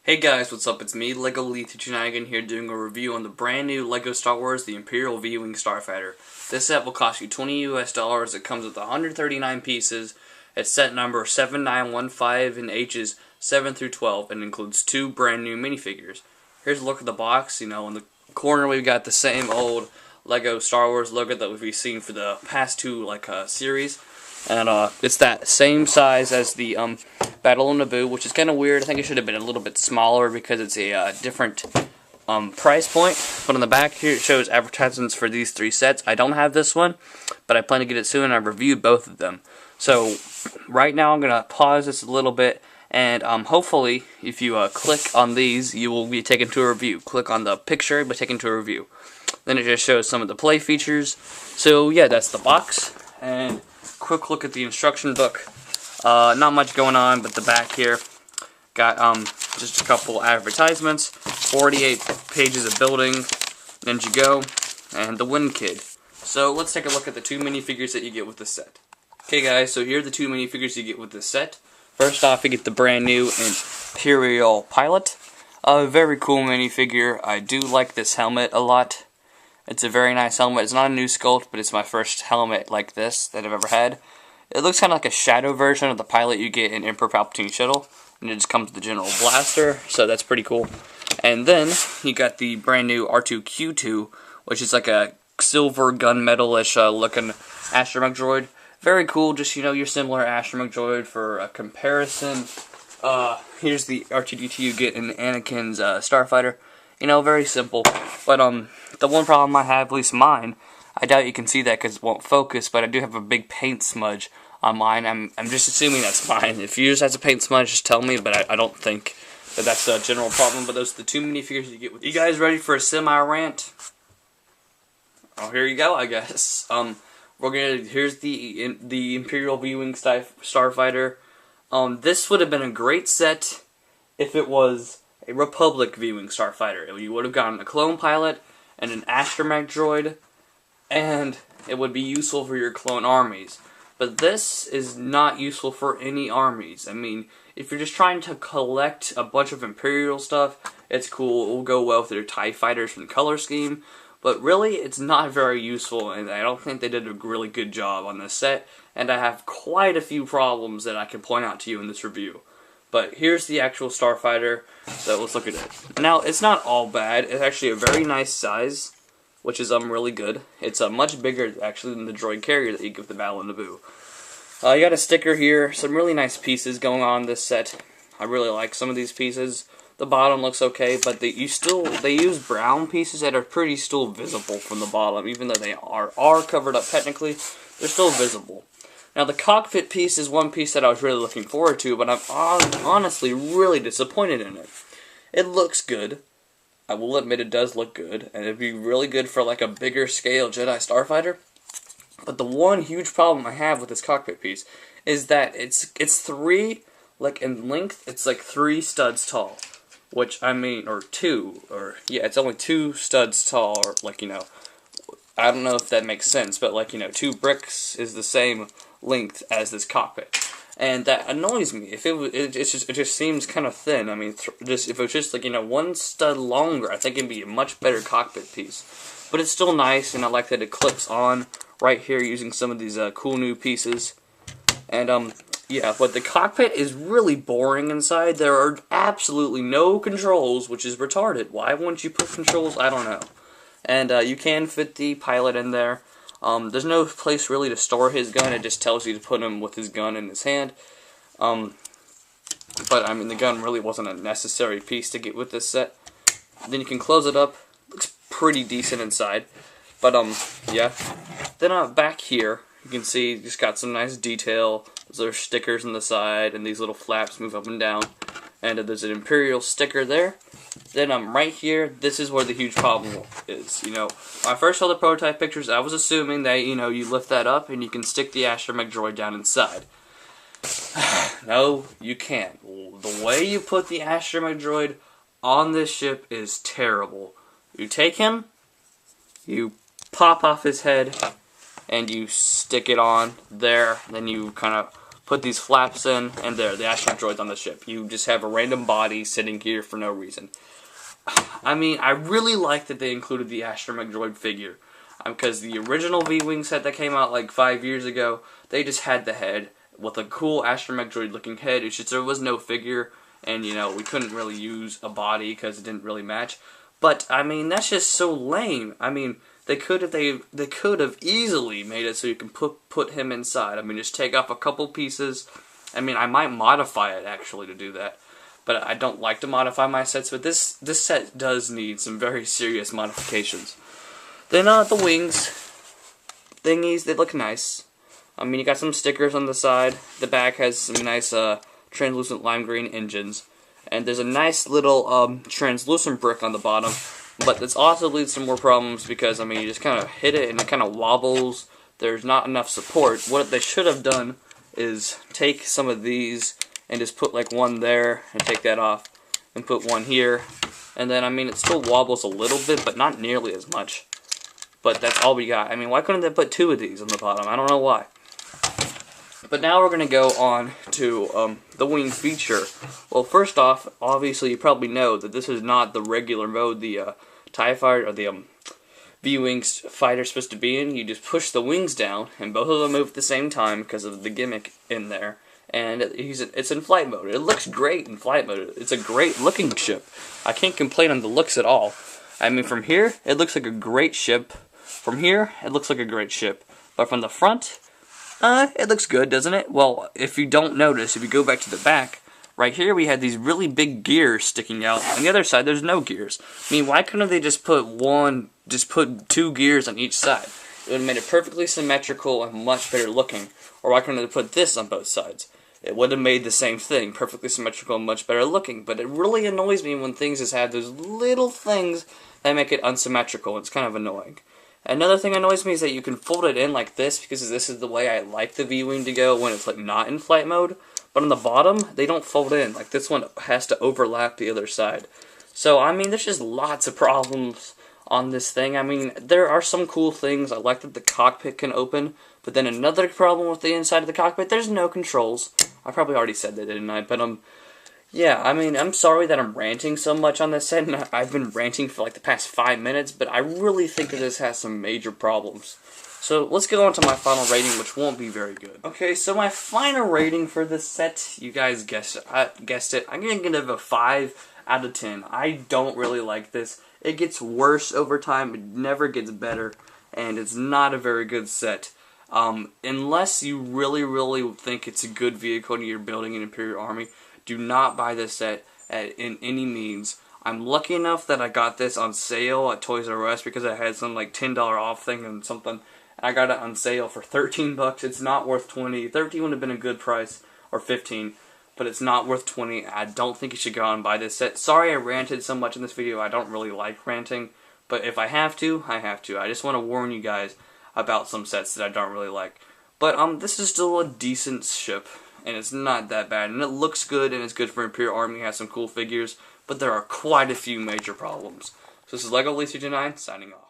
Hey guys, what's up? It's me, Lego Lethuchinagan here doing a review on the brand new Lego Star Wars, the Imperial V-Wing Starfighter. This set will cost you $20 US. It comes with 139 pieces. It's set number 7915 in H's 7 through 12 and includes 2 brand new minifigures. Here's a look at the box. You know, in the corner we've got the same old Lego Star Wars logo that we've seen for the past 2 series. And it's that same size as the Battle of Naboo, which is kind of weird. I think it should have been a little bit smaller because it's a different price point. But on the back here it shows advertisements for these 3 sets. I don't have this one, but I plan to get it soon, and I've reviewed both of them. So right now I'm going to pause this a little bit, and hopefully if you click on these, you will be taken to a review. Click on the picture, you'll be taken to a review. Then it just shows some of the play features. So yeah, that's the box. And quick look at the instruction book. Not much going on, but the back here got just a couple advertisements, 48 pages of building, Ninja Go, and the Wind Kid. So let's take a look at the 2 minifigures that you get with this set. Okay guys, so here are the 2 minifigures you get with this set. First off, you get the brand new Imperial Pilot. A very cool minifigure. I do like this helmet a lot. It's a very nice helmet. It's not a new sculpt, but it's my first helmet like this that I've ever had. It looks kind of like a shadow version of the pilot you get in Emperor Palpatine's shuttle, and it just comes with the General Blaster, so that's pretty cool. And then you got the brand new R2-Q2, which is like a silver gunmetal-ish looking astromech droid. Very cool, just, you know, your similar astromech droid for a comparison. Here's the R2-D2 you get in Anakin's Starfighter. You know, very simple. But the one problem I have, at least mine, I doubt you can see that because it won't focus, but I do have a big paint smudge on mine. I'm just assuming that's mine. If yours has a paint smudge, just tell me, but I don't think that that's a general problem. But those are the 2 minifigures you get with. You guys ready for a semi-rant? Oh, here you go, I guess. Here's the Imperial V-Wing Starfighter. This would have been a great set if it was a Republic V-Wing Starfighter. You would have gotten a clone pilot and an astromech droid, and it would be useful for your clone armies. But this is not useful for any armies. I mean, if you're just trying to collect a bunch of Imperial stuff, it's cool. It will go well with your TIE fighters from the color scheme. But really, it's not very useful, and I don't think they did a really good job on this set. And I have quite a few problems that I can point out to you in this review. But here's the actual Starfighter, so let's look at it. Now, it's not all bad. It's actually a very nice size, which is really good. It's much bigger, actually, than the droid carrier that you get with the Battle of Naboo. You got a sticker here, some really nice pieces going on in this set. I really like some of these pieces. The bottom looks okay, but they use brown pieces that are pretty still visible from the bottom, even though they are covered up technically. They're still visible. Now, the cockpit piece is one piece that I was really looking forward to, but I'm honestly really disappointed in it. It looks good. I will admit it does look good, and it'd be really good for like a bigger scale Jedi Starfighter. But the one huge problem I have with this cockpit piece is that it's 3, like in length, it's like 3 studs tall. Which, I mean, or 2, or, yeah, it's only 2 studs tall, or like, you know, I don't know if that makes sense, but like, you know, 2 bricks is the same length as this cockpit, and that annoys me. If it just seems kind of thin. I mean, if it was just like, you know, 1 stud longer, I think it'd be a much better cockpit piece. But it's still nice, and I like that it clips on right here using some of these cool new pieces. And yeah, but the cockpit is really boring inside. There are absolutely no controls, which is retarded. Why wouldn't you put controls? I don't know. And you can fit the pilot in there. There's no place really to store his gun. It just tells you to put him with his gun in his hand. But I mean, the gun really wasn't a necessary piece to get with this set. Then you can close it up. Looks pretty decent inside. But yeah. Then back here, you can see you just got some nice detail. There's stickers on the side, and these little flaps move up and down. And there's an Imperial sticker there. Then right here, this is where the huge problem is. You know, when I first saw the prototype pictures, I was assuming that, you know, you lift that up and you can stick the astromech droid down inside. No, you can't. The way you put the astromech droid on this ship is terrible. You take him, you pop off his head, and you stick it on there. Then you kind of put these flaps in, and there, the astromech droid's on the ship. You just have a random body sitting here for no reason. I mean, I really like that they included the astromech droid figure. Because the original V-Wing set that came out like 5 years ago, they just had the head with a cool astromech droid looking head. It's just there was no figure, and you know, we couldn't really use a body because it didn't really match. But I mean, that's just so lame. I mean, they could have easily made it so you can put him inside. I mean, just take off a couple pieces. I mean, I might modify it actually to do that, but I don't like to modify my sets. But this set does need some very serious modifications. Then the wings thingies, they look nice. I mean, you got some stickers on the side. The back has some nice translucent lime green engines. And there's a nice little translucent brick on the bottom. But this also leads to more problems because, I mean, you just kind of hit it and it kind of wobbles. There's not enough support. What they should have done is take some of these and just put like one there and take that off. And put one here. And then, I mean, it still wobbles a little bit, but not nearly as much. But that's all we got. I mean, why couldn't they put two of these on the bottom? I don't know why. But now we're going to go on to the wing feature. Well, first off, obviously you probably know that this is not the regular mode the TIE Fighter or the V-Wing Fighter is supposed to be in. You just push the wings down, and both of them move at the same time because of the gimmick in there. And it's in flight mode. It looks great in flight mode. It's a great looking ship. I can't complain on the looks at all. I mean, from here, it looks like a great ship. From here, it looks like a great ship. But from the front, it looks good, doesn't it? Well, if you don't notice, if you go back to the back, right here we had these really big gears sticking out. On the other side, there's no gears. I mean, why couldn't they just put two gears on each side? It would have made it perfectly symmetrical and much better looking. Or why couldn't they put this on both sides? It would have made the same thing, perfectly symmetrical and much better looking. But it really annoys me when things just have those little things that make it unsymmetrical. It's kind of annoying. Another thing that annoys me is that you can fold it in like this, because this is the way I like the V-Wing to go when it's like not in flight mode. But on the bottom, they don't fold in. Like this one has to overlap the other side. So, I mean, there's just lots of problems on this thing. I mean, there are some cool things. I like that the cockpit can open. But then another problem with the inside of the cockpit, there's no controls. I probably already said that, didn't I? But, yeah, I mean, I'm sorry that I'm ranting so much on this set, and I've been ranting for like the past 5 minutes, but I really think that this has some major problems. So, let's get on to my final rating, which won't be very good. Okay, so my final rating for this set, you guys guessed it. I'm going to give it a 5 out of 10. I don't really like this. It gets worse over time, it never gets better, and it's not a very good set. Unless you really think it's a good vehicle and you're building an Imperial Army, do not buy this set in any means. I'm lucky enough that I got this on sale at Toys R Us because I had some like $10 off thing and something. I got it on sale for 13 bucks. It's not worth 20. 13 would have been a good price, or 15, but it's not worth 20. I don't think you should go out and buy this set. Sorry I ranted so much in this video. I don't really like ranting, but if I have to, I have to. I just want to warn you guys about some sets that I don't really like. But this is still a decent ship, and it's not that bad, and it looks good, and it's good for Imperial Army. It has some cool figures, but there are quite a few major problems. So this is LEGO Lisa 29 signing off.